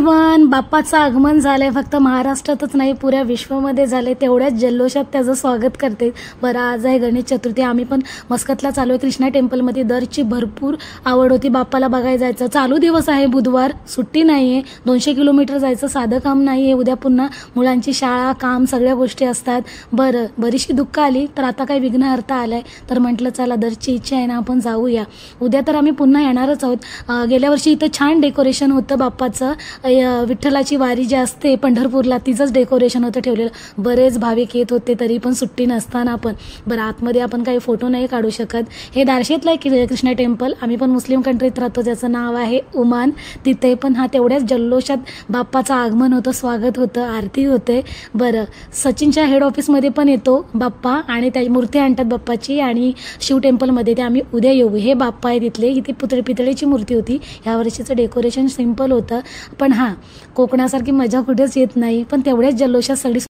Everyone, बाप्पाचं आगमन झालंय. फक्त महाराष्ट्रातच नाही पुऱ्या विश्वामध्ये झालंय. तेवढ्याच जल्लोषात त्याचं स्वागत करते. बरं, आज आहे गणेश चतुर्थी. आम्ही पण मस्कतला चालू आहे कृष्णा टेम्पलमध्ये. दरची भरपूर आवड होती बाप्पाला बघायला जायचं. चालू दिवस आहे, बुधवार, सुट्टी नाहीये. 200 किलोमीटर जायचं साधं काम नाहीये. उद्या पुन्हा मुलांची शाळा, काम, सगळ्या गोष्टी असतात. बरं, बरीचशी दुःख आली तर आता काही विघ्नहर्ता आलाय तर म्हटलं चला, दरची इच्छा आहे ना, आपण जाऊया. उद्या तर आम्ही पुन्हा येणारच आहोत. गेल्या वर्षी इथं छान डेकोरेशन होतं बाप्पाचं. विठ्ठलाची वारी जी असते पंढरपूरला, तिचंच डेकोरेशन होतं ठेवलेलं. बरेच भाविक येत होते तरी पण सुट्टी नसताना पण. बरं, आतमध्ये आपण काही फोटो नाही काढू शकत. हे दार्शेतलं आहे कृष्णा टेम्पल. आम्ही पण मुस्लिम कंट्रीत राहतो, ज्याचं नाव आहे ओमान. तिथे पण तेवढ्याच जल्लोषात बाप्पाचं आगमन होतं, स्वागत होतं, आरती होते. बरं, सचिनच्या हेड ऑफिसमध्ये पण येतो बाप्पा आणि त्या मूर्ती आणतात बाप्पाची. आणि शिव टेम्पलमध्ये ते आम्ही उद्या येऊ. हे बाप्पा आहे तिथले. इथे पितळेची मूर्ती होती. ह्या वर्षीचं डेकोरेशन सिंपल होतं, पण कोकणासारखी मजा कुठेच येत नाही. पण तेवढ्याच जल्लोषात सगळी